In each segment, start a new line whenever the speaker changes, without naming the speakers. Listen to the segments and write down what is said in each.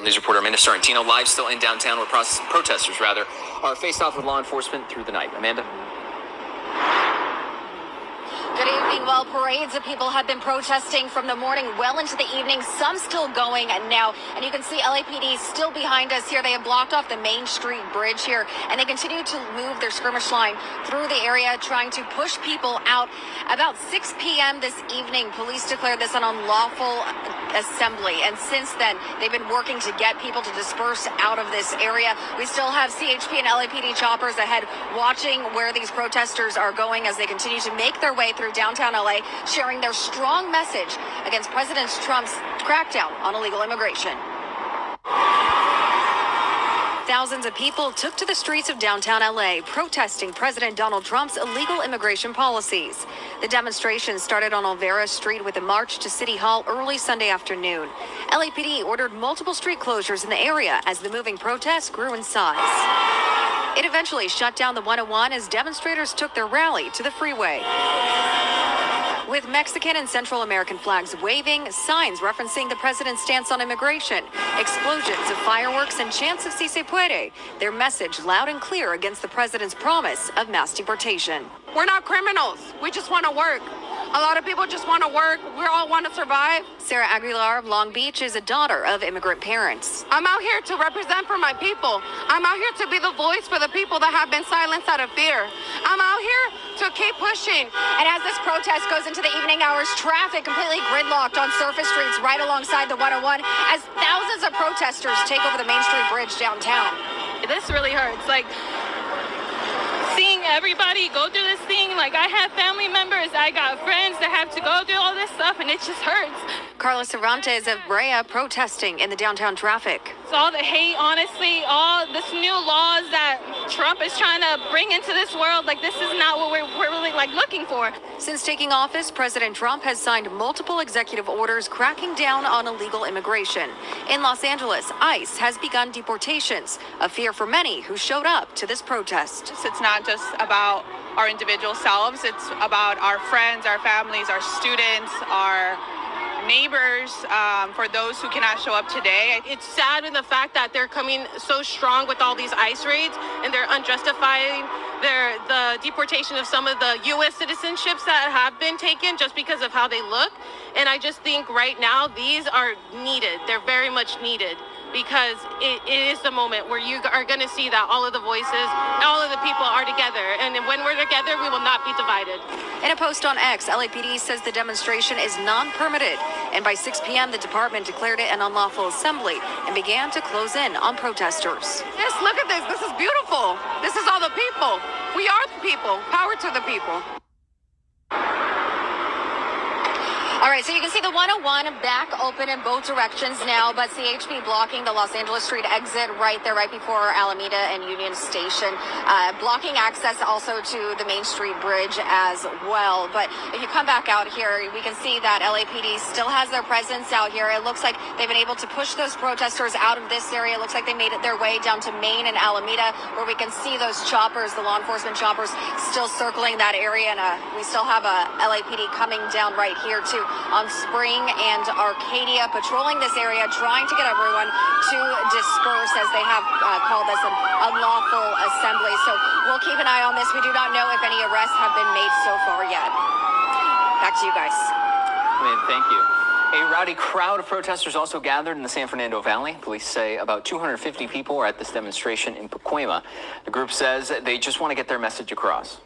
News reporter Amanda Sorrentino live still in downtown where protesters are faced off with law enforcement through the night. Amanda?
Good evening. Well, parades of people have been protesting from the morning well into the evening, some still going now. And you can see LAPD still behind us here. They have blocked off the Main Street Bridge here, and they continue to move their skirmish line through the area, trying to push people out. About 6 p.m. this evening, police declared this an unlawful assembly. And since then, they've been working to get people to disperse out of this area. We still have CHP and LAPD choppers ahead watching where these protesters are going as they continue to make their way through downtown LA, sharing their strong message against President Trump's crackdown on illegal immigration. Thousands of people took to the streets of downtown LA protesting President Donald Trump's illegal immigration policies. The demonstration started on Olvera Street with a march to City Hall early Sunday afternoon. LAPD ordered multiple street closures in the area as the moving protests grew in size. It eventually shut down the 101 as demonstrators took their rally to the freeway. With Mexican and Central American flags waving, signs referencing the president's stance on immigration, explosions of fireworks, and chants of Si se puede, their message loud and clear against the president's promise of mass deportation.
We're not criminals. We just want to work. A lot of people just want to work. We all want to survive.
Sarah Aguilar of Long Beach is a daughter of immigrant parents.
I'm out here to represent for my people. I'm out here to be the voice for the people that have been silenced out of fear. I'm out here to keep pushing.
And as this protest goes into the evening hours, traffic completely gridlocked on surface streets right alongside the 101 as thousands of protesters take over the Main Street Bridge downtown.
This really hurts. Seeing everybody go through this thing, I have family members, I got friends that have to go through all this stuff, and it just hurts.
Carlos Cervantes of Brea protesting in the downtown traffic.
It's all the hate, honestly, all this new laws that Trump is trying to bring into this world, this is not what we're really looking for.
Since taking office, President Trump has signed multiple executive orders cracking down on illegal immigration. In Los Angeles, ICE has begun deportations, a fear for many who showed up to this protest.
It's not just about our individual selves, it's about our friends, our families, our students, our neighbors, for those who cannot show up today.
It's sad in the fact that they're coming so strong with all these ICE raids, and they're unjustifying the deportation of some of the U.S. citizenships that have been taken just because of how they look. And I just think right now these are needed. They're very much needed, because it is the moment where you are going to see that all of the voices, all of the people are together. And when we're together, we will not be divided.
In a post on X, LAPD says the demonstration is non-permitted. And by 6 p.m., the department declared it an unlawful assembly and began to close in on protesters.
Yes, look at this. This is beautiful. This is all the people. We are the people. Power to the people.
All right, so you can see the 101 back open in both directions now, but CHP blocking the Los Angeles Street exit right there, right before Alameda and Union Station, blocking access also to the Main Street Bridge as well. But if you come back out here, we can see that LAPD still has their presence out here. It looks like they've been able to push those protesters out of this area. It looks like they made it their way down to Main and Alameda, where we can see those choppers, the law enforcement choppers, still circling that area. And we still have a LAPD coming down right here too, on Spring and Arcadia, patrolling this area, trying to get everyone to disperse as they have called this an unlawful assembly. So we'll keep an eye on this. We do not know if any arrests have been made so far yet. Back to you guys.
Thank you. A rowdy crowd of protesters also gathered in the San Fernando Valley. Police say about 250 people are at this demonstration in Pacoima. The group says they just want to get their message across.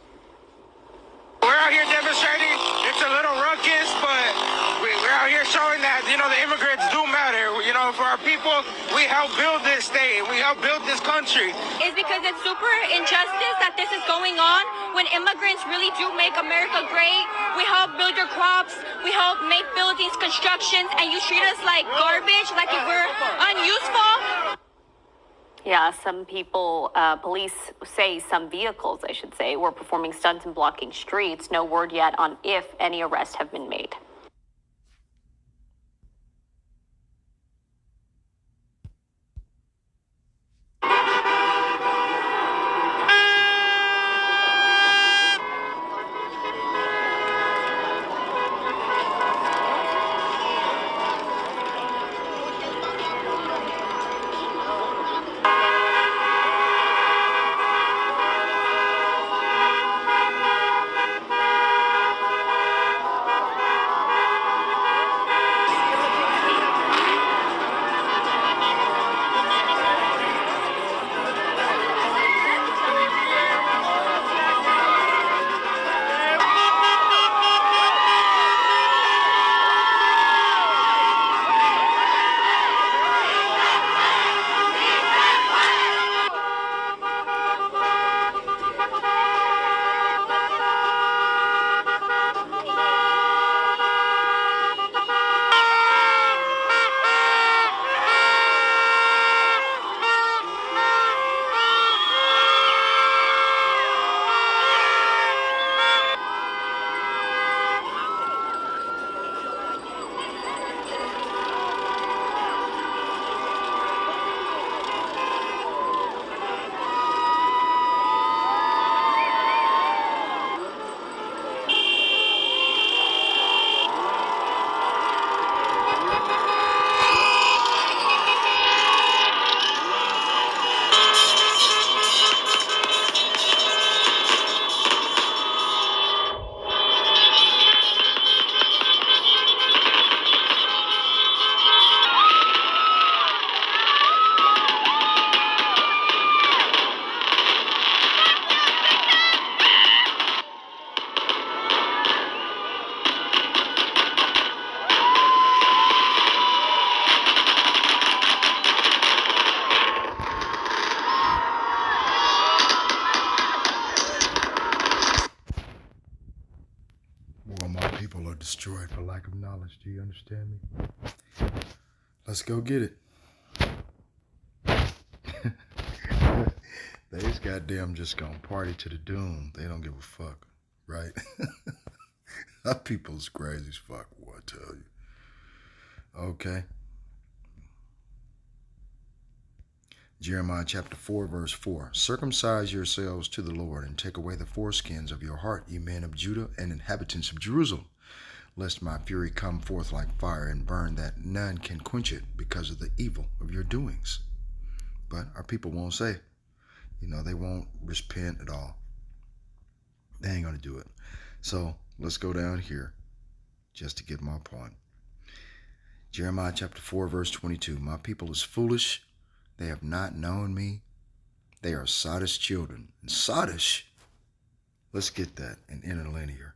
We're out here demonstrating. It's a little ruckus, but we're out here showing that, the immigrants do matter. For our people, we help build this state. We help build this country.
It's because it's super injustice that this is going on when immigrants really do make America great. We help build your crops. We help make buildings, constructions, and you treat us like garbage, like if we're unuseful.
Yeah, some people, police say some vehicles, I should say, were performing stunts and blocking streets. No word yet on if any arrests have been made.
understand me? Let's go get it. They's goddamn just gonna party to the doom. They don't give a fuck, right? Our people's crazy as fuck, what I tell you. Okay. Jeremiah chapter 4, verse 4. Circumcise yourselves to the Lord, and take away the foreskins of your heart, ye men of Judah and inhabitants of Jerusalem, lest my fury come forth like fire and burn, that none can quench it because of the evil of your doings. But our people won't say. They won't repent at all. They ain't going to do it. So let's go down here just to get my point. Jeremiah chapter 4, verse 22. My people is foolish. They have not known me. They are sottish children. And sottish, let's get that in interlinear.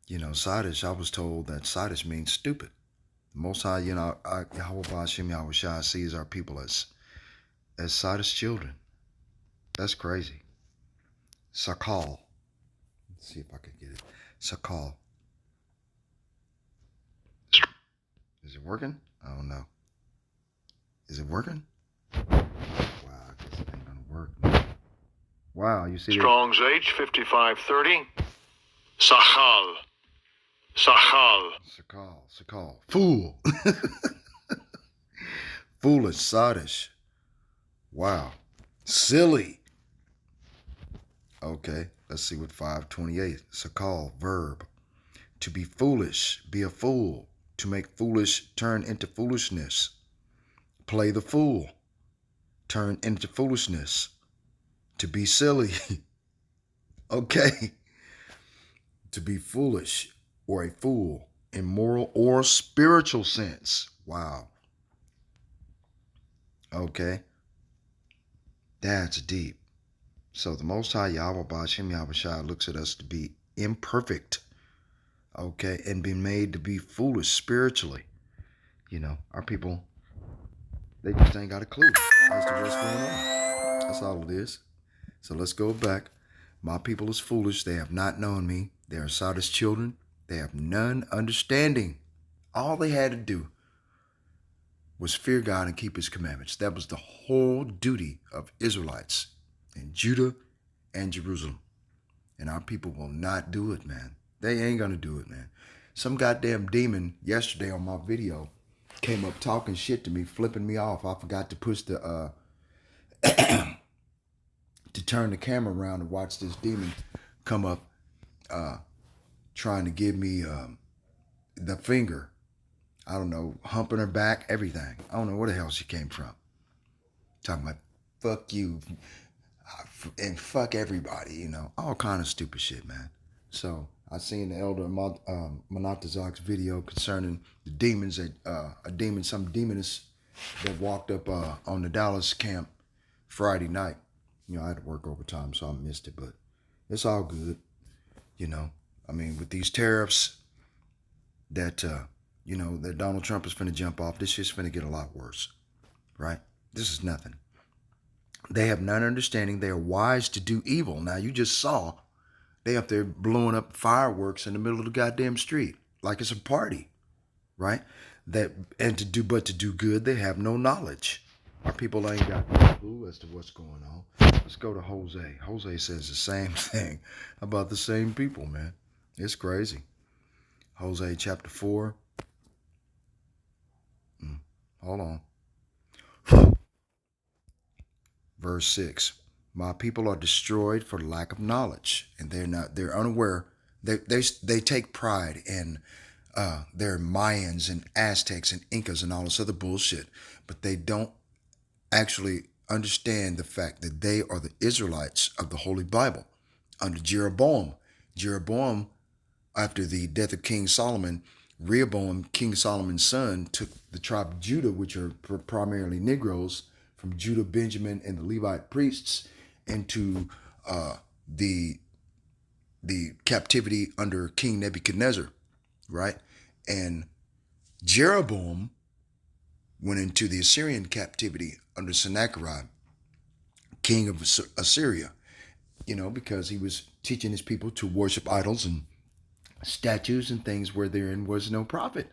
Sottish, I was told that sottish means stupid. The Most High, Yahweh Ba'ashem Yahweh Shai sees our people as sottish children. That's crazy. Sakal. Let's see if I can get it. Sakal. Is it working? I don't know. Is it working? Wow, I guess it ain't gonna work. Wow, you see
Strong's H 5530. Sachal. Sachal.
Sakal. Fool. Foolish, sottish. Wow. Silly. Okay, let's see what 528. Sakal, verb. To be foolish, be a fool. To make foolish turn into foolishness. Play the fool. Turn into foolishness. To be silly. Okay. To be foolish or a fool in moral or spiritual sense. Wow. Okay. That's deep. So the Most High Yahweh Ba'ashem Yahweh Shai looks at us to be imperfect. Okay. And be made to be foolish spiritually. Our people, they just ain't got a clue as to what's going on. That's all it is. So let's go back. My people is foolish. They have not known me. They are sottish children. They have none understanding. All they had to do was fear God and keep his commandments. That was the whole duty of Israelites in Judah and Jerusalem. And our people will not do it, man. They ain't going to do it, man. Some goddamn demon yesterday on my video came up talking shit to me, flipping me off. I forgot to push the, to turn the camera around and watch this demon come up, trying to give me the finger. I don't know, humping her back, everything. I don't know where the hell she came from. Talking about, fuck you, and fuck everybody, all kind of stupid shit, man. So I seen the elder Monatazak's video concerning the demons that some demoness that walked up on the Dallas camp Friday night. I had to work overtime, so I missed it, but it's all good. With these tariffs that that Donald Trump is finna jump off, this shit's finna get a lot worse, right? This is nothing. They have none understanding. They are wise to do evil. Now, you just saw they up there blowing up fireworks in the middle of the goddamn street like it's a party, right? To do good, they have no knowledge. Our people ain't got no clue as to what's going on. Let's go to Jose. Jose says the same thing about the same people, man. It's crazy. Jose chapter 4. Hold on. Verse 6. My people are destroyed for lack of knowledge, and they're unaware. They take pride in their Mayans and Aztecs and Incas and all this other bullshit, but they don't actually understand the fact that they are the Israelites of the Holy Bible under Jeroboam. Jeroboam, after the death of King Solomon, Rehoboam, King Solomon's son, took the tribe of Judah, which are primarily Negroes, from Judah, Benjamin, and the Levite priests, into the captivity under King Nebuchadnezzar, right? And Jeroboam went into the Assyrian captivity under Sennacherib, king of Assyria, because he was teaching his people to worship idols and statues and things where therein was no profit.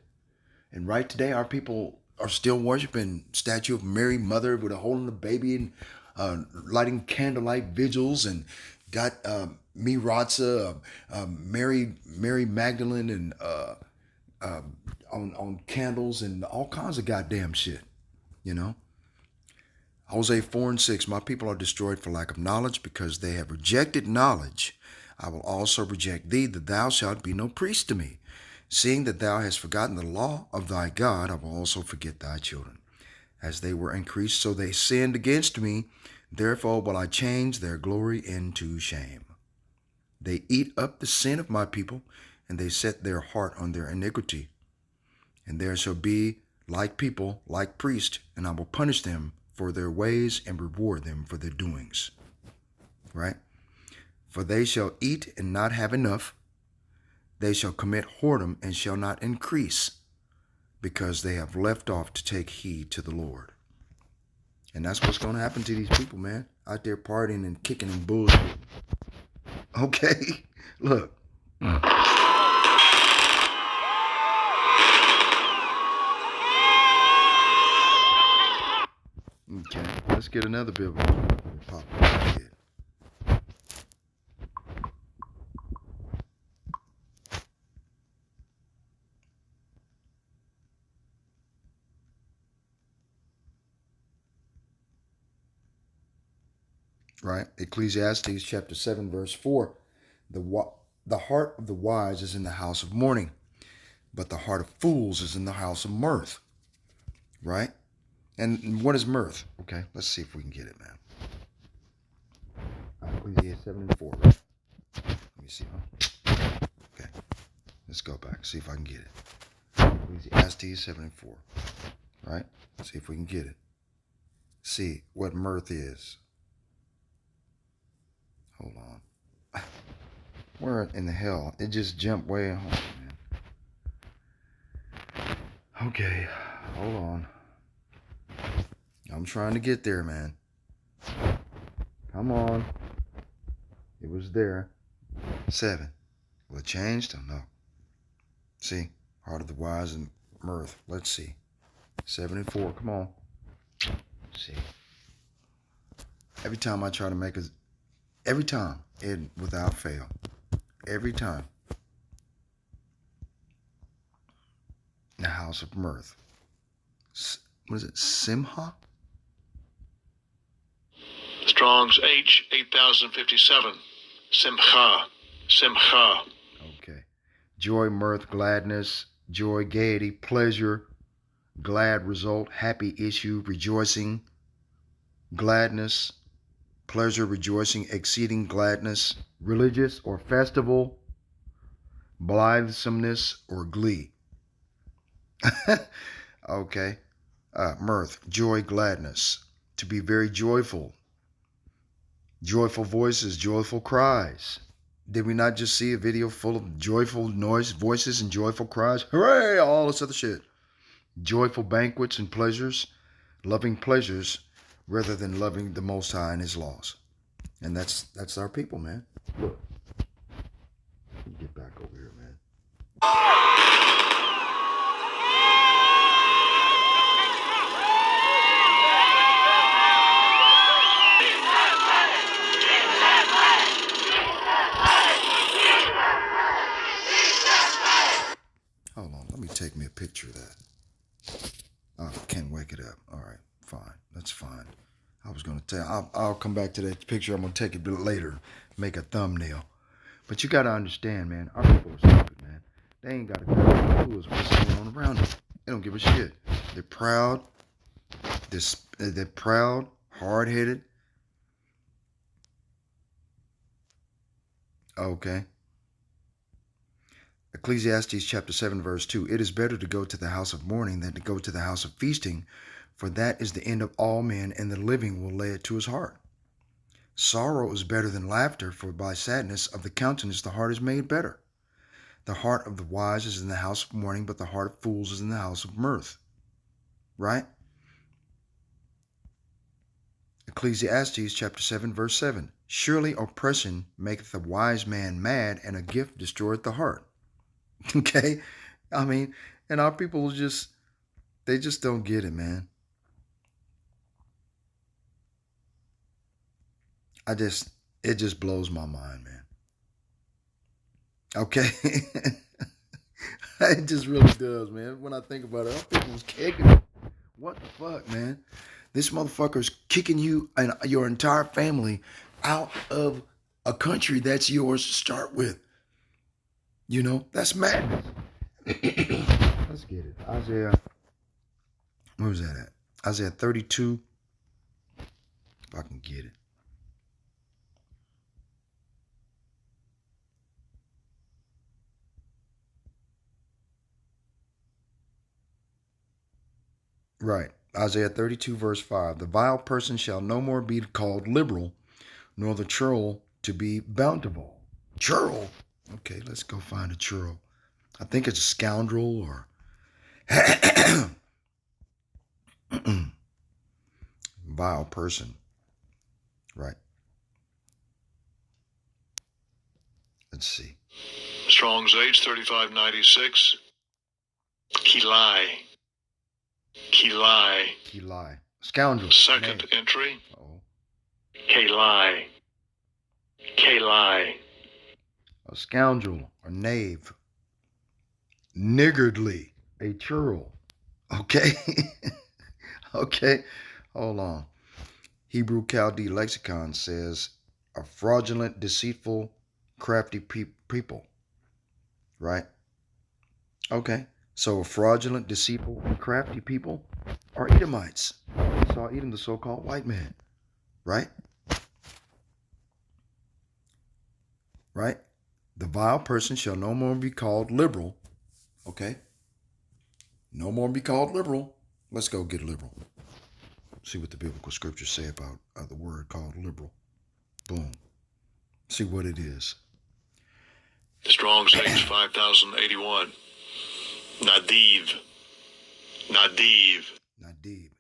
And right today, our people are still worshiping statue of Mary, mother, with a holding the baby, and lighting candlelight vigils, and got Miratza, Mary Magdalene, and on candles and all kinds of goddamn shit. You know. Hosea 4:6, my people are destroyed for lack of knowledge, because they have rejected knowledge. I will also reject thee, that thou shalt be no priest to me. Seeing that thou hast forgotten the law of thy God, I will also forget thy children. As they were increased, so they sinned against me. Therefore will I change their glory into shame. They eat up the sin of my people, and they set their heart on their iniquity. And there shall be like people, like priests, and I will punish them for their ways and reward them for their doings. Right? For they shall eat and not have enough. They shall commit whoredom and shall not increase, because they have left off to take heed to the Lord. And that's what's going to happen to these people, man. Out there partying and kicking and bullshit. Okay? Look. Okay, let's get another biblical pop up here. Right? Ecclesiastes chapter 7, verse 4. The heart of the wise is in the house of mourning, but the heart of fools is in the house of mirth. Right? And what is mirth? Okay, let's see if we can get it, man. Ecclesiastes 7 and 4, right? Let me see. Okay, let's go back, see if I can get it. Ecclesiastes 7 and 4, right? See if we can get it. See what mirth is. Hold on. Where in the hell? It just jumped way home, man. Okay, hold on. I'm trying to get there, man. Come on. It was there. 7. Will it changed? Oh, no. See? Heart of the wise and mirth. Let's see. 7 and 4. Come on. See? Every time I try to make every time, without fail. Every time. The house of mirth. What is it? Simha?
Strong's H 8057. Simcha. Simcha.
Okay. Joy, mirth, gladness, joy, gaiety, pleasure, glad result, happy issue, rejoicing, gladness, pleasure, rejoicing, exceeding gladness, religious or festival, blithesomeness or glee. Okay. Mirth, joy, gladness, to be very joyful. Joyful voices, joyful cries. Did we not just see a video full of joyful voices and joyful cries? Hooray! All this other shit. Joyful banquets and pleasures, loving pleasures rather than loving the Most High and His laws. And that's our people, man. Look. Let me get back over here, man. Hold on, let me take me a picture of that. I can't wake it up. All right, fine. That's fine. I was going to tell, I'll come back to that picture. I'm going to take it later, make a thumbnail. But you got to understand, man, our people are stupid, man. They ain't got a clue what's going on around them. They don't give a shit. They're proud. They're proud, hard-headed. Okay. Ecclesiastes chapter 7, verse 2. It is better to go to the house of mourning than to go to the house of feasting, for that is the end of all men, and the living will lay it to his heart. Sorrow is better than laughter, for by sadness of the countenance the heart is made better. The heart of the wise is in the house of mourning, but the heart of fools is in the house of mirth. Right? Ecclesiastes chapter 7, verse 7. Surely oppression maketh a wise man mad, and a gift destroyeth the heart. Okay? I mean, And our people they just don't get it, man. It just blows my mind, man. Okay? It just really does, man. When I think about it, our people was kicking it. What the fuck, man? This motherfucker's kicking you and your entire family out of a country that's yours to start with. You know, that's madness. Let's get it. Isaiah, where was that at? Isaiah 32. If I can get it. Right. Isaiah 32, verse 5. The vile person shall no more be called liberal, nor the churl to be bountiful. Churl? Okay, let's go find a churl. I think it's a scoundrel or vile person. Right. Let's see.
Strong's H 3596. Kilai. Kilai.
Kilai. Scoundrel.
Second
Nay.
entry.
Oh.
Kalai. Kalai.
A scoundrel or knave. Niggardly. A churl. Okay. Okay. Hold on. Hebrew Chaldee Lexicon says a fraudulent, deceitful, crafty people. Right? Okay. So fraudulent, deceitful, and crafty people are Edomites. Saw Edom, the so-called white man. Right? Right? The vile person shall no more be called liberal. Okay? No more be called liberal. Let's go get liberal. See what the biblical scriptures say about the word called liberal. Boom. See what it is.
Strong's H 5081. Nadiv. Nadiv.
Nadiv.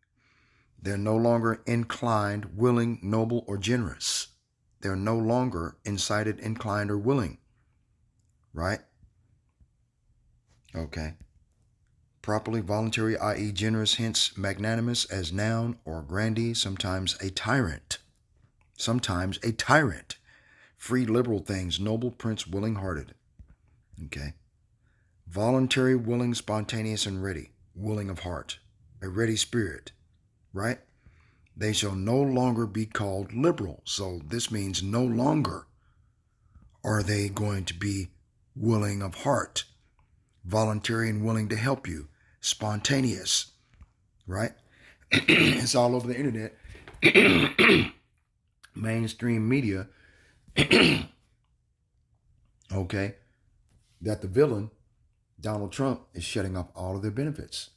They're no longer inclined, willing, noble, or generous. They're no longer incited, inclined, or willing. Right? Okay. Properly voluntary, i.e. generous, hence magnanimous as noun or grandee, sometimes a tyrant. Sometimes a tyrant. Free, liberal things, noble, prince, willing-hearted. Okay. Voluntary, willing, spontaneous, and ready. Willing of heart. A ready spirit. Right? They shall no longer be called liberal. So this means no longer are they going to be willing of heart. Voluntary and willing to help you. Spontaneous. Right? It's all over the internet. Mainstream media. Okay. That the villain, Donald Trump, is shutting off all of their benefits.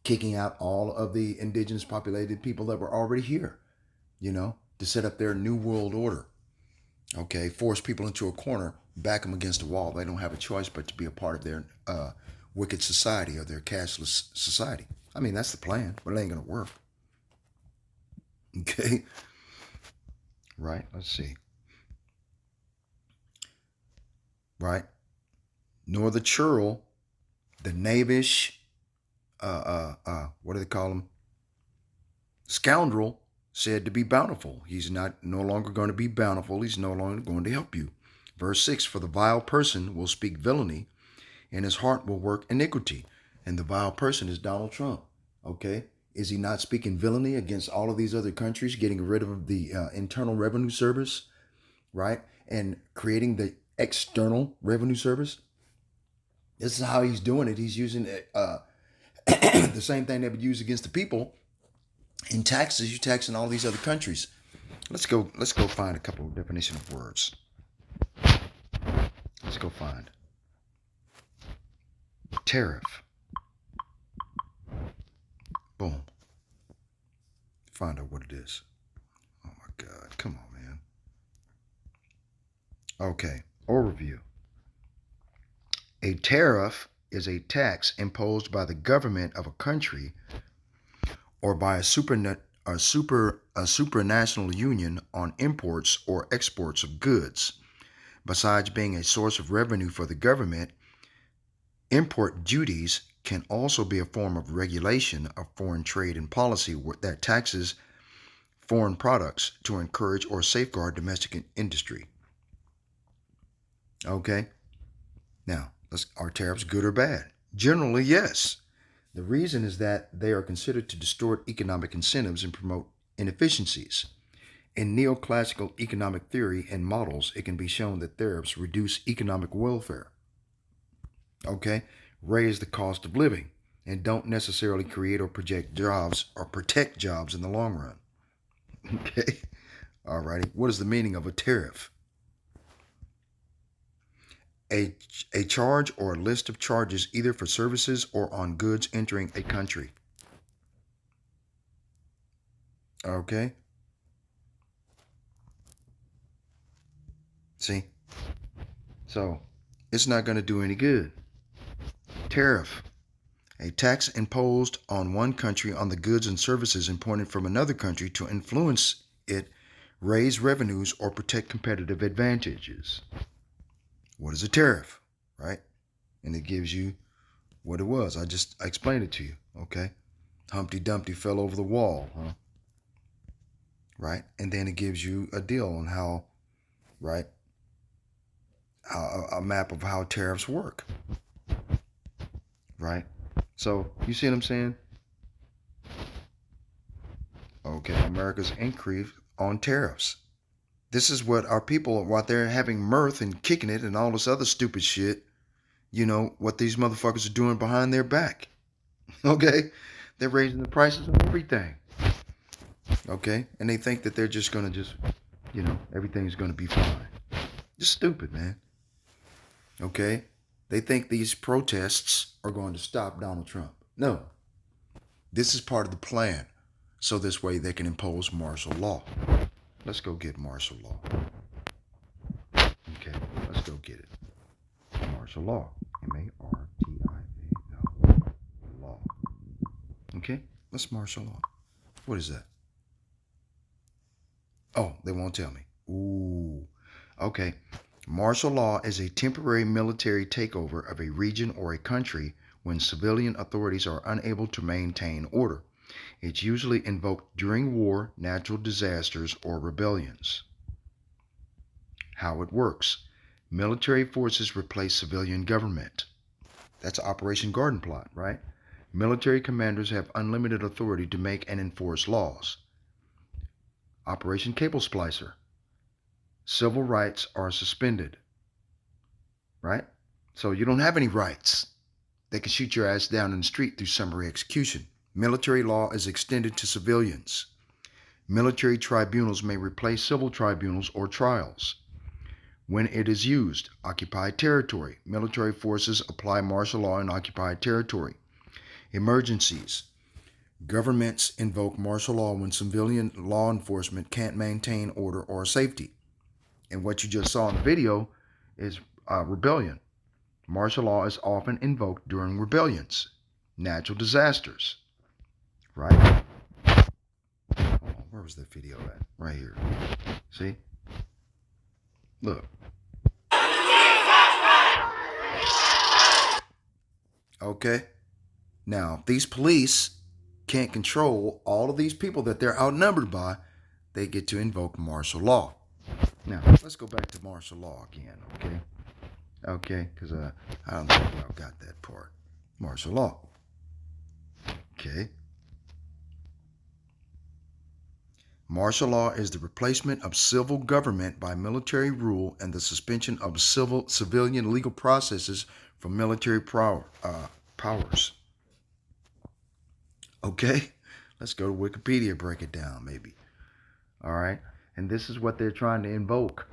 Kicking out all of the indigenous populated people that were already here, you know, to set up their new world order. Okay. Force people into a corner, back them against a wall. They don't have a choice but to be a part of their wicked society or their cashless society. I mean, that's the plan, but it ain't going to work. Okay. Right. Let's see. Right. Nor the churl, the knavish, what do they call him? Scoundrel, said to be bountiful. He's no longer going to be bountiful. He's no longer going to help you. Verse 6, for the vile person will speak villainy, and his heart will work iniquity. And the vile person is Donald Trump. Okay. Is he not speaking villainy against all of these other countries, getting rid of the Internal Revenue Service, right? And creating the External Revenue Service? This is how he's doing it. He's using the same thing they would use against the people in taxes. You're taxing all these other countries. Let's go find a couple of definition of words. Let's go find tariff. Boom. Find out what it is. Oh my God. Come on, man. Okay. Overview. A tariff is a tax imposed by the government of a country or by a supranational union on imports or exports of goods. Besides being a source of revenue for the government, Import duties can also be a form of regulation of foreign trade and policy that taxes foreign products to encourage or safeguard domestic industry. Okay? Now, are tariffs good or bad? Generally, yes. The reason is that they are considered to distort economic incentives and promote inefficiencies. In neoclassical economic theory and models, it can be shown that tariffs reduce economic welfare, okay, raise the cost of living, and don't necessarily create or project jobs or protect jobs in the long run. Okay, all righty. What is the meaning of a tariff? A charge or a list of charges either for services or on goods entering a country. Okay. See? So, it's not going to do any good. Tariff. A tax imposed on one country on the goods and services imported from another country to influence it, raise revenues, or protect competitive advantages. What is a tariff, right? And it gives you what it was. I explained it to you, okay? Humpty Dumpty fell over the wall, huh? Right? And then it gives you a deal on how, right? A map of how tariffs work, right? So, you see what I'm saying? Okay, America's increase on tariffs. This is what our people, while they're having mirth and kicking it and all this other stupid shit, you know, what these motherfuckers are doing behind their back. Okay? They're raising the prices of everything. Okay? And they think that they're just going to you know, everything's going to be fine. Just stupid, man. Okay? They think these protests are going to stop Donald Trump. No. This is part of the plan. So this way they can impose martial law. Let's go get martial law. Okay, let's go get it. Martial law. M-A-R-T-I-A-L. Law. Okay, let's martial law. What is that? Oh, they won't tell me. Ooh. Okay. Martial law is a temporary military takeover of a region or a country when civilian authorities are unable to maintain order. It's usually invoked during war, natural disasters, or rebellions. How it works. Military forces replace civilian government. That's Operation Garden Plot, right? Military commanders have unlimited authority to make and enforce laws. Operation Cable Splicer. Civil rights are suspended, right? So you don't have any rights. They can shoot your ass down in the street through summary execution. Military law is extended to civilians. Military tribunals may replace civil tribunals or trials. When it is used, occupied territory. Military forces apply martial law in occupied territory. Emergencies. Governments invoke martial law when civilian law enforcement can't maintain order or safety. And what you just saw in the video is rebellion. Martial law is often invoked during rebellions, natural disasters, right? Hold on, where was that video at? Right here. See? Look. Okay. Now, these police can't control all of these people that they're outnumbered by. They get to invoke martial law. Now, let's go back to martial law again, okay? Okay, because I don't think I got that part. Martial law. Okay. Martial law is the replacement of civil government by military rule and the suspension of civilian legal processes from military powers. Okay? Let's go to Wikipedia, break it down, maybe. All right? And this is what they're trying to invoke.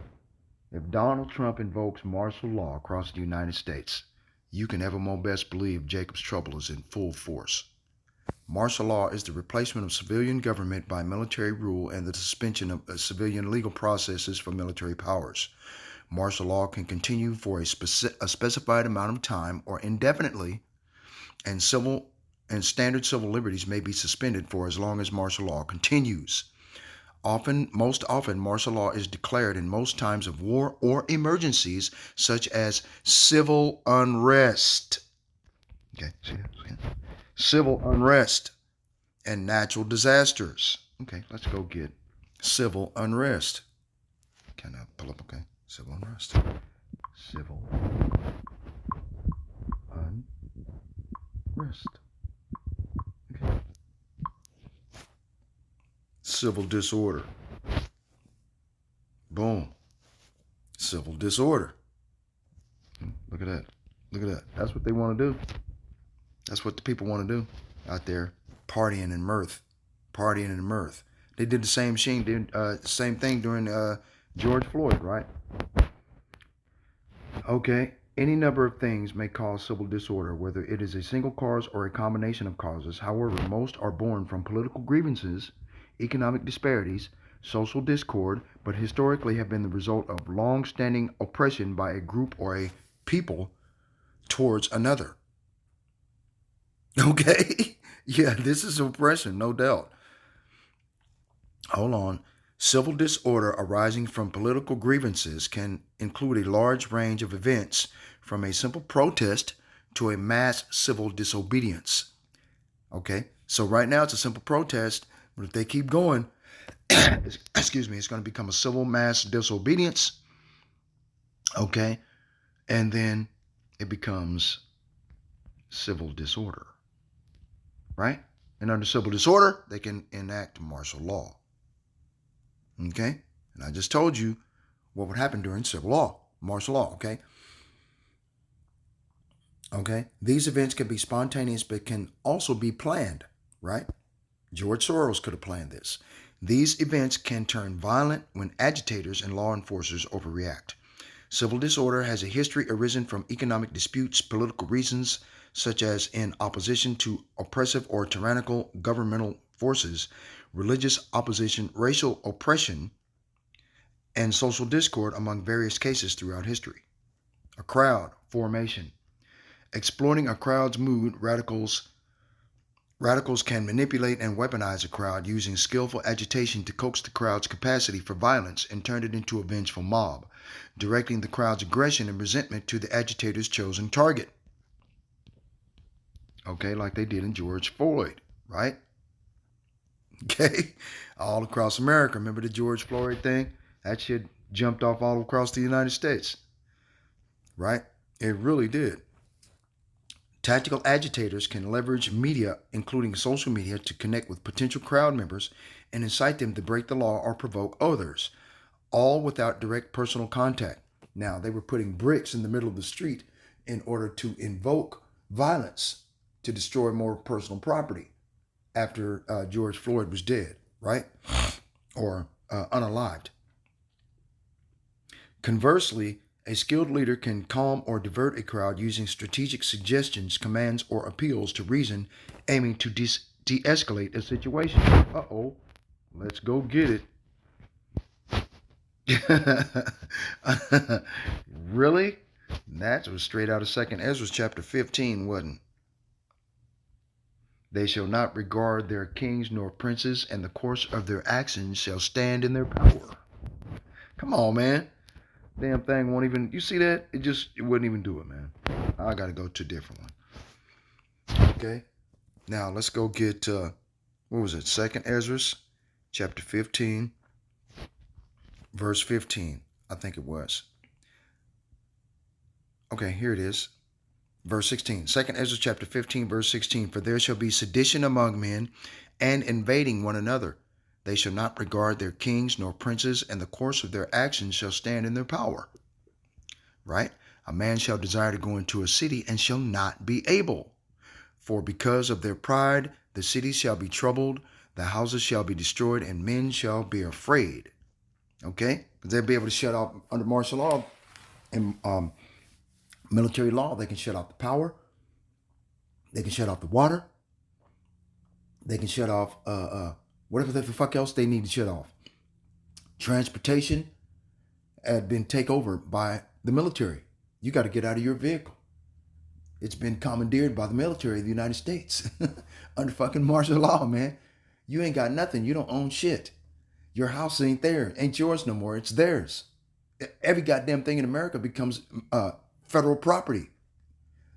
If Donald Trump invokes martial law across the United States, you can evermore best believe Jacob's trouble is in full force. Martial law is the replacement of civilian government by military rule and the suspension of civilian legal processes for military powers. Martial law can continue for a specified amount of time or indefinitely, and standard civil liberties may be suspended for as long as martial law continues. Most often, martial law is declared in most times of war or emergencies, such as civil unrest. Okay, see that? See that? Civil unrest and natural disasters. Okay, let's go get civil unrest. Can I pull up? Okay, civil unrest. Civil unrest. Okay. Civil disorder. Boom. Civil disorder. Look at that. Look at that. That's what they want to do. That's what the people want to do out there, partying and mirth. Partying and mirth. They did the same thing during George Floyd, right? Okay. Any number of things may cause civil disorder, whether it is a single cause or a combination of causes. However, most are born from political grievances, economic disparities, social discord, but historically have been the result of long-standing oppression by a group or a people towards another. Okay? Yeah, this is oppression, no doubt. Hold on. Civil disorder arising from political grievances can include a large range of events, from a simple protest to a mass civil disobedience. Okay? So right now it's a simple protest, but if they keep going, excuse me, it's going to become a civil mass disobedience. Okay? And then it becomes civil disorder. Right? And under civil disorder, they can enact martial law. Okay? And I just told you what would happen during civil law, martial law, okay? Okay? These events can be spontaneous, but can also be planned, right? George Soros could have planned this. These events can turn violent when agitators and law enforcers overreact. Civil disorder has a history arisen from economic disputes, political reasons, such as in opposition to oppressive or tyrannical governmental forces, religious opposition, racial oppression, and social discord among various cases throughout history. A crowd formation. Exploiting a crowd's mood, radicals can manipulate and weaponize a crowd using skillful agitation to coax the crowd's capacity for violence and turn it into a vengeful mob, directing the crowd's aggression and resentment to the agitator's chosen target. Okay, like they did in George Floyd, right? Okay, all across America. Remember the George Floyd thing? That shit jumped off all across the United States, right? It really did. Tactical agitators can leverage media, including social media, to connect with potential crowd members and incite them to break the law or provoke others, all without direct personal contact. Now, they were putting bricks in the middle of the street in order to invoke violence to destroy more personal property after George Floyd was dead, right? Or unalived. Conversely, a skilled leader can calm or divert a crowd using strategic suggestions, commands, or appeals to reason, aiming to de-escalate a situation. Uh-oh, let's go get it. Really? That was straight out of 2nd Ezra chapter 15, wasn't it? They shall not regard their kings nor princes, and the course of their actions shall stand in their power. Come on, man. Damn thing won't even, you see that? It wouldn't even do it, man. I got to go to a different one. Okay. Now, let's go get, what was it? 2nd Ezra chapter 15, verse 15. I think it was. Okay, here it is. Verse 16, 2nd Ezra chapter 15, verse 16, for there shall be sedition among men and invading one another. They shall not regard their kings nor princes, and the course of their actions shall stand in their power. Right? A man shall desire to go into a city and shall not be able. For because of their pride, the city shall be troubled, the houses shall be destroyed, and men shall be afraid. Okay? Because they'll be able to shut off under martial law and military law. They can shut off the power. They can shut off the water. They can shut off whatever the fuck else they need to shut off. Transportation had been taken over by the military. You got to get out of your vehicle. It's been commandeered by the military of the United States under fucking martial law, man. You ain't got nothing. You don't own shit. Your house ain't there. Ain't yours no more. It's theirs. Every goddamn thing in America becomes federal property.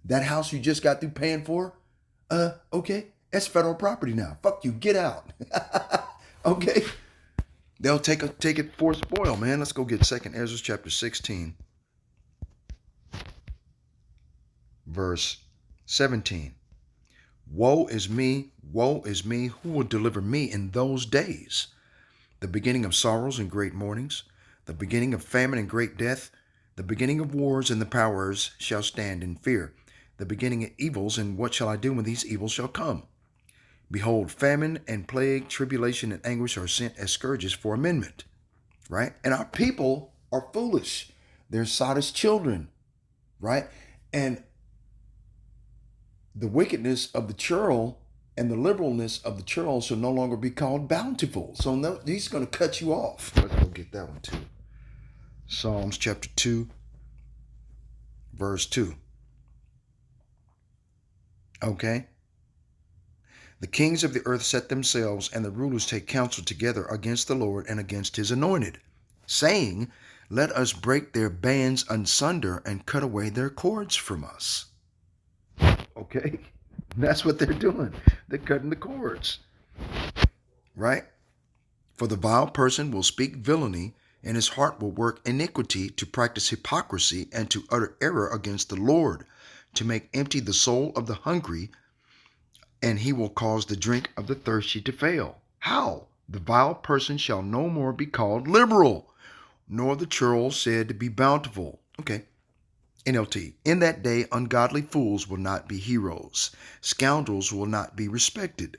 That house you just got through paying for, okay, that's federal property now. Fuck you, get out. Okay. They'll take it for spoil, man. Let's go get 2nd Ezra chapter 16, verse 17. Woe is me, who will deliver me in those days? The beginning of sorrows and great mournings, the beginning of famine and great death, the beginning of wars, and the powers shall stand in fear. The beginning of evils, and what shall I do when these evils shall come? Behold, famine and plague, tribulation and anguish are sent as scourges for amendment. Right? And our people are foolish. They're Sodom's children. Right? And the wickedness of the churl and the liberalness of the churl shall no longer be called bountiful. So no, he's going to cut you off. Let's go get that one too. Psalms chapter 2, verse 2. Okay. The kings of the earth set themselves, and the rulers take counsel together against the Lord and against his anointed, saying, let us break their bands asunder and cut away their cords from us. Okay? That's what they're doing. They're cutting the cords. Right? For the vile person will speak villainy, and his heart will work iniquity, to practice hypocrisy, and to utter error against the Lord, to make empty the soul of the hungry, and he will cause the drink of the thirsty to fail. How? The vile person shall no more be called liberal, nor the churl said to be bountiful. Okay. NLT. In that day, ungodly fools will not be heroes. Scoundrels will not be respected.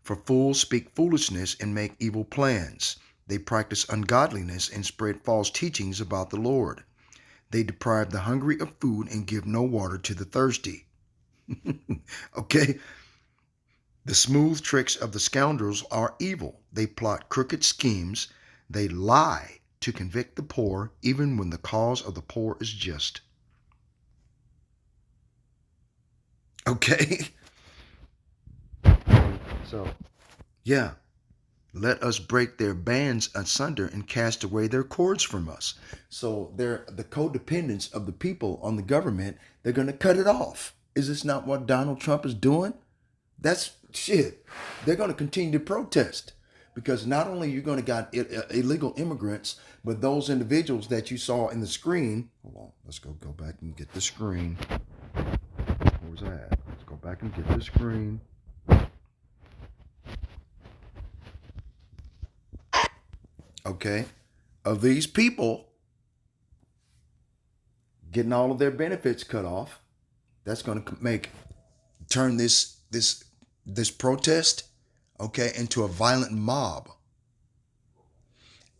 For fools speak foolishness and make evil plans. They practice ungodliness and spread false teachings about the Lord. They deprive the hungry of food and give no water to the thirsty. Okay? The smooth tricks of the scoundrels are evil. They plot crooked schemes. They lie to convict the poor, even when the cause of the poor is just. Okay? So, yeah. Let us break their bands asunder and cast away their cords from us. So they're the codependence of the people on the government. They're going to cut it off. Is this not what Donald Trump is doing? That's shit. They're going to continue to protest, because not only you're going to got illegal immigrants, but those individuals that you saw in the screen. Hold on. Let's go back and get the screen. Where's that? Let's go back and get the screen. Okay, of these people getting all of their benefits cut off, that's going to turn this protest, okay, into a violent mob.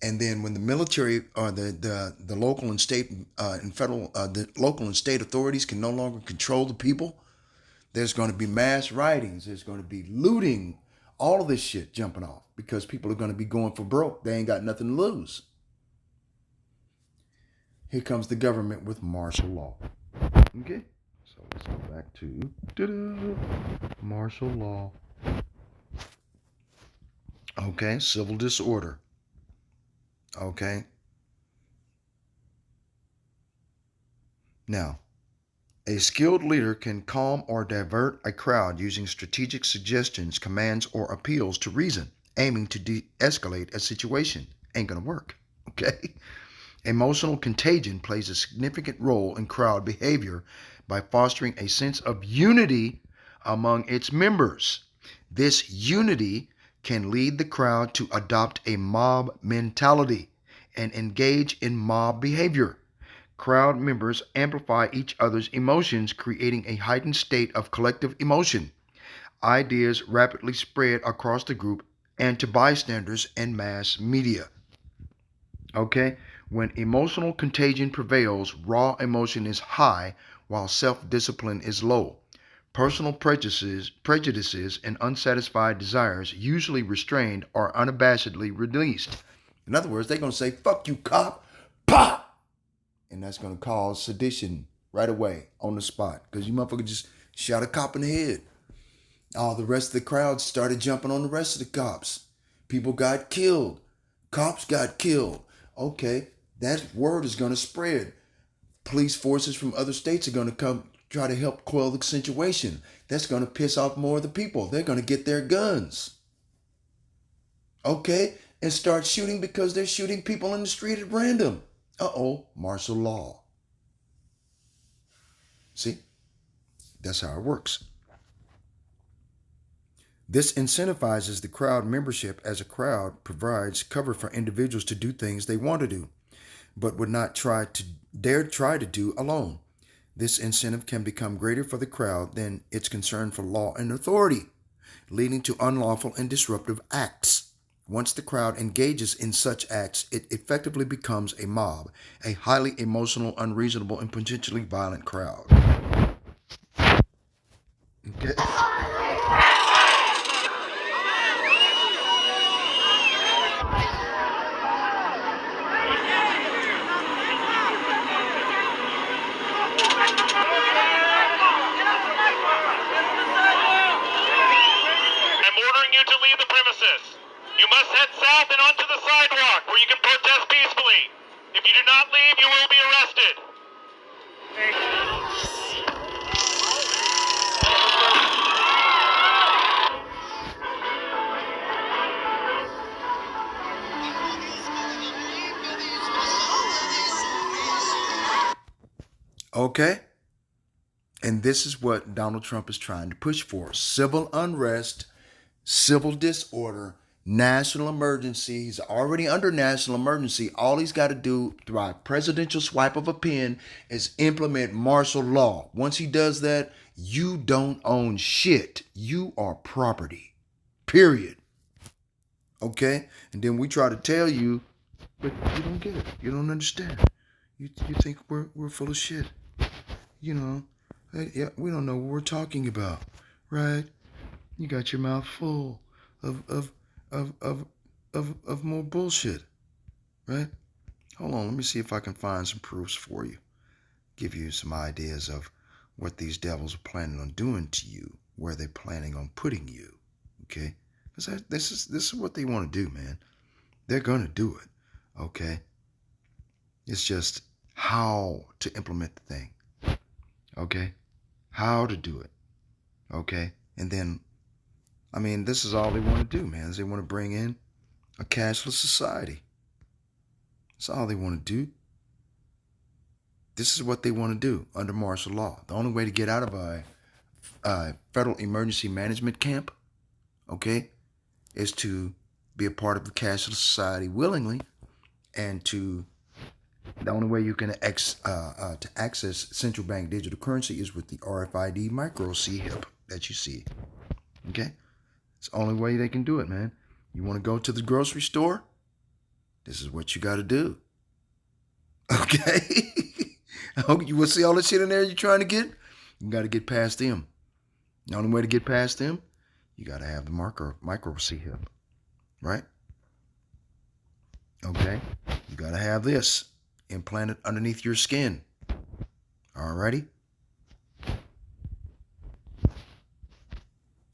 And then when the military or the local and state and federal the local and state authorities can no longer control the people, there's going to be mass riotings. There's going to be looting. All of this shit jumping off, because people are going to be going for broke. They ain't got nothing to lose. Here comes the government with martial law. Okay, so let's go back to martial law. Okay, civil disorder. Okay. Now, a skilled leader can calm or divert a crowd using strategic suggestions, commands, or appeals to reason, aiming to de-escalate a situation. Ain't gonna work, okay? Emotional contagion plays a significant role in crowd behavior by fostering a sense of unity among its members. This unity can lead the crowd to adopt a mob mentality and engage in mob behavior. Crowd members amplify each other's emotions, creating a heightened state of collective emotion. Ideas rapidly spread across the group and to bystanders and mass media. Okay? When emotional contagion prevails, raw emotion is high while self-discipline is low. Personal prejudices, and unsatisfied desires, usually restrained, are unabashedly released. In other words, they're going to say, fuck you, cop, pop! And that's going to cause sedition right away on the spot, because you motherfucker just shot a cop in the head. All the rest of the crowd started jumping on the rest of the cops. People got killed. Cops got killed. Okay, that word is going to spread. Police forces from other states are going to come try to help quell the situation. That's going to piss off more of the people. They're going to get their guns. Okay? And start shooting because they're shooting people in the street at random. Uh-oh, martial law. See? That's how it works. This incentivizes the crowd membership, as a crowd provides cover for individuals to do things they want to do, but would not dare try to do alone. This incentive can become greater for the crowd than its concern for law and authority, leading to unlawful and disruptive acts. Once the crowd engages in such acts, it effectively becomes a mob, a highly emotional, unreasonable, and potentially violent crowd. Okay?
To leave the premises. You must head south and onto the sidewalk where you can protest peacefully. If you do not leave, you will be arrested.
Okay? And this is what Donald Trump is trying to push for. Civil unrest, civil disorder, national emergency. He's already under national emergency. All he's got to do through a presidential swipe of a pen is implement martial law. Once he does that, you don't own shit. You are property. Period. Okay? And then we try to tell you, but you don't get it. You don't understand. You think we're full of shit. You know, yeah, we don't know what we're talking about, right? You got your mouth full of more bullshit, right? Hold on, let me see if I can find some proofs for you. Give you some ideas of what these devils are planning on doing to you, where they're planning on putting you, okay? Because this is what they want to do, man. They're going to do it, okay? It's just how to implement the thing, okay? How to do it, okay? And then, I mean, this is all they want to do, man. Is they want to bring in a cashless society. That's all they want to do. This is what they want to do under martial law. The only way to get out of a federal emergency management camp, okay, is to be a part of the cashless society willingly, and the only way you can to access central bank digital currency is with the RFID micro chip that you see. Okay? It's the only way they can do it, man. You want to go to the grocery store? This is what you got to do. Okay? You will see all the shit in there you're trying to get? You got to get past them. The only way to get past them, you got to have the micro chip. Right? Okay? You got to have this implanted underneath your skin. Alrighty?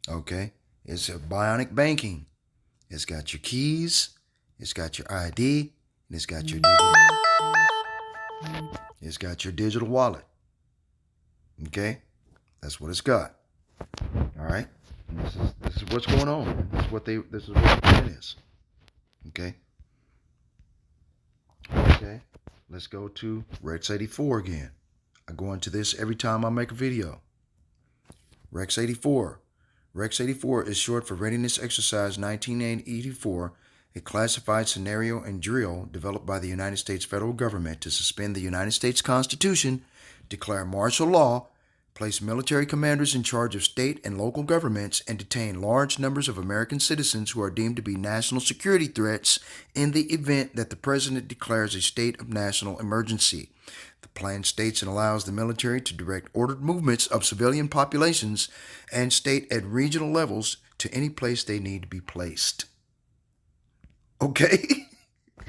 Okay? It's a bionic banking. It's got your keys, it's got your ID, and it's got your digital wallet. Okay? That's what it's got. Alright? This is what's going on. This is what the plan is. Okay? Okay? Let's go to Rex 84 again. I go into this every time I make a video. Rex 84. Rex 84 is short for Readiness Exercise 1984, a classified scenario and drill developed by the United States federal government to suspend the United States Constitution, declare martial law, place military commanders in charge of state and local governments, and detain large numbers of American citizens who are deemed to be national security threats in the event that the president declares a state of national emergency. The plan states and allows the military to direct ordered movements of civilian populations and state and regional levels to any place they need to be placed. Okay?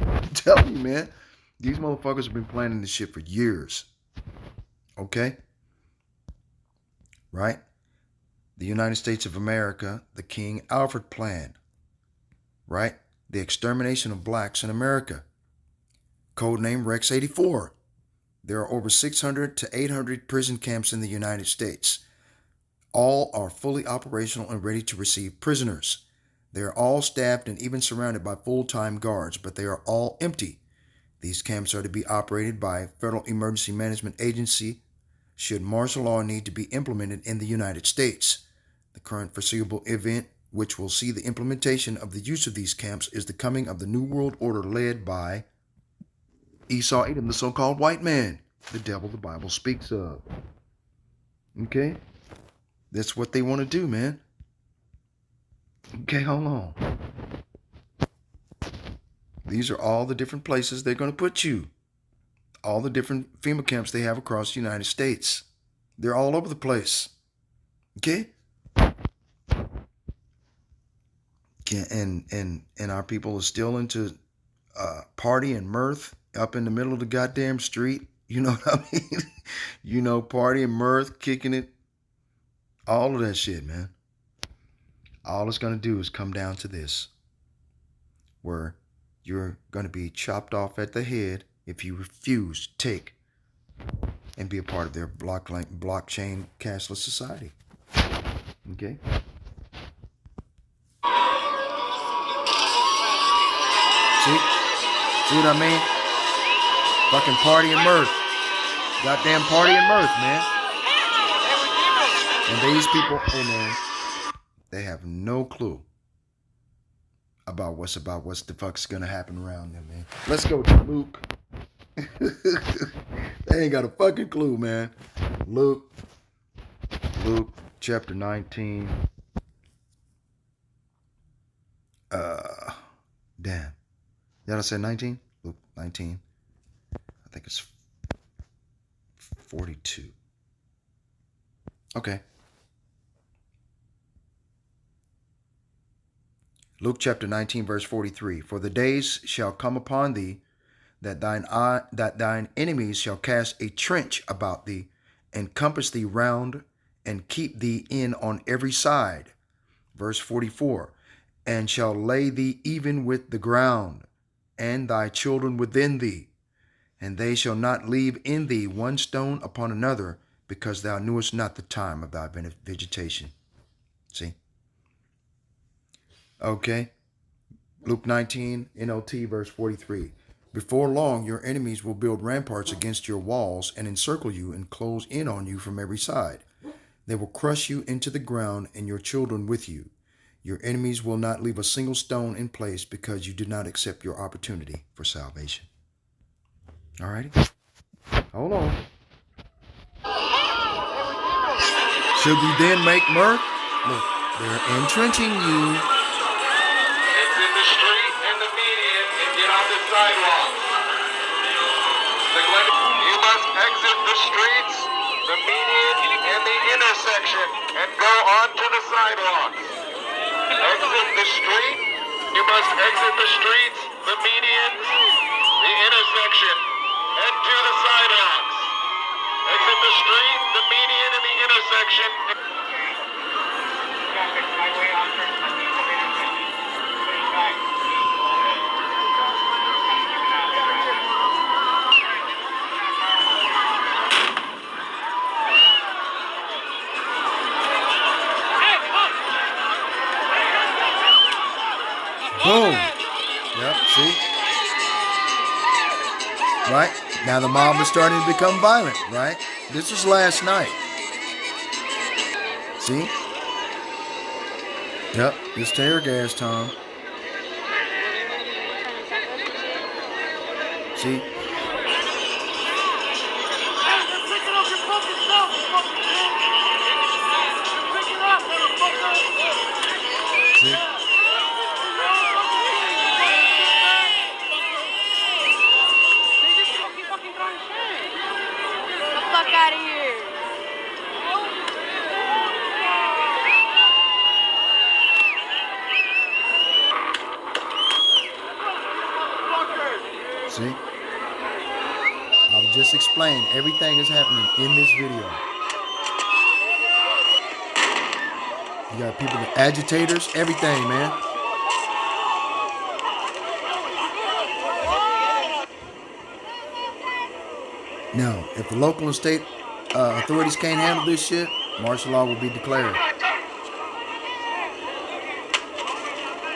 I'm telling you, man. These motherfuckers have been planning this shit for years. Okay? Right? The United States of America, the King Alfred Plan. Right? The extermination of blacks in America. Codename Rex 84. There are over 600 to 800 prison camps in the United States. All are fully operational and ready to receive prisoners. They are all staffed and even surrounded by full-time guards, but they are all empty. These camps are to be operated by Federal Emergency Management Agency should martial law need to be implemented in the United States. The current foreseeable event which will see the implementation of the use of these camps is the coming of the New World Order led by Esau, Edom, the so-called white man, the devil the Bible speaks of. Okay? That's what they want to do, man. Okay, hold on. These are all the different places they're going to put you. All the different FEMA camps they have across the United States. They're all over the place. Okay? And our people are still into party and mirth up in the middle of the goddamn street. You know what I mean? You know, party and mirth, kicking it. All of that shit, man. All it's going to do is come down to this. Where you're going to be chopped off at the head if you refuse to take and be a part of their blockchain cashless society. Okay? See what I mean? Fucking party and mirth. Goddamn party and mirth, man. And these people, hey man, they have no clue about what's the fuck's gonna happen around them, man. Let's go to Luke. They ain't got a fucking clue, man. Luke chapter 19. Damn. Did I say 19? Luke 19. I think it's 42. Okay. Luke chapter 19, verse 43. For the days shall come upon thee that thine enemies shall cast a trench about thee, and compass thee round, and keep thee in on every side. Verse 44. And shall lay thee even with the ground, and thy children within thee, and they shall not leave in thee one stone upon another, because thou knewest not the time of thy vegetation. See? Okay. Luke 19, NLT, verse 43. Before long, your enemies will build ramparts against your walls and encircle you and close in on you from every side. They will crush you into the ground and your children with you. Your enemies will not leave a single stone in place because you did not accept your opportunity for salvation. All righty? Hold on. Should we then make mirth? Look, they're entrenching you.
It's in the street and the median and get on the sidewalk. You must exit the streets, the median, and the intersection and go onto the sidewalks. Exit the street. You must exit the streets, the median, the intersection, and to the sidewalks. Exit the street, the median, and the intersection.
Boom. Yep, see? Right? Now the mob is starting to become violent, right? This was last night. See? Yep, it's tear gas time. See? See?
Out of here.
See? I'll just explain. Everything is happening in this video. You got people, the agitators, everything, man. Now, if the local and state authorities can't handle this shit, martial law will be declared.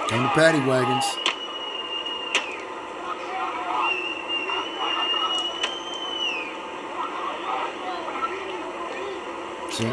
Come to paddy wagons. See?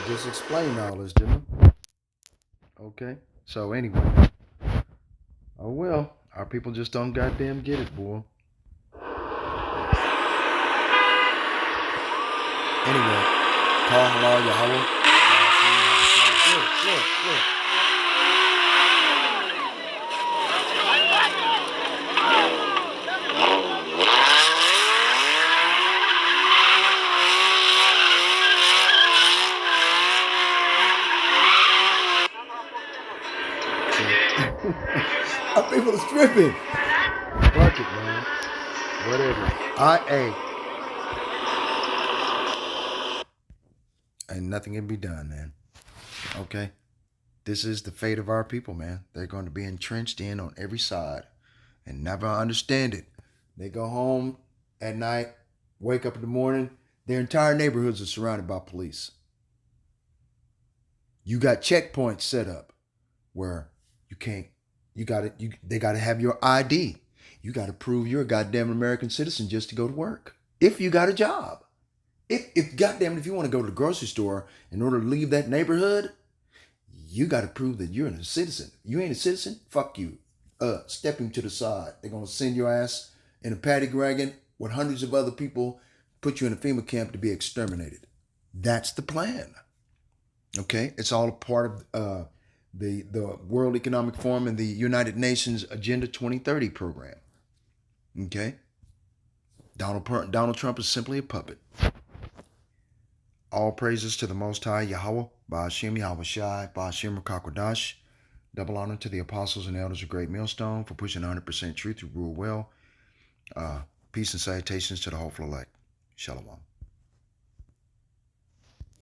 Just explain all this, didn't I? Okay. So anyway. Oh well. Our people just don't goddamn get it, boy. Anyway. Call halal Yahweh. Look. Our people are stripping. Fuck it, man. Whatever. Ain't nothing can be done, man. Okay? This is the fate of our people, man. They're going to be entrenched in on every side and never understand it. They go home at night, wake up in the morning, their entire neighborhoods are surrounded by police. You got checkpoints set up where they got to have your ID. You got to prove you're a goddamn American citizen just to go to work. If you got a job. If goddamn, if you want to go to the grocery store in order to leave that neighborhood, you got to prove that you're a citizen. You ain't a citizen? Fuck you. Step him to the side. They're going to send your ass in a paddy wagon with hundreds of other people, put you in a FEMA camp to be exterminated. That's the plan. Okay? It's all a part of the World Economic Forum and the United Nations Agenda 2030 program. Okay? Donald Trump is simply a puppet. All praises to the Most High Yahweh, Ba'ashem Yahweh Shai, Ba'ashem Rakakwadash. Double honor to the apostles and elders of Great Millstone for pushing 100% truth to rule well. Peace and salutations to the hopeful elect. Shalom.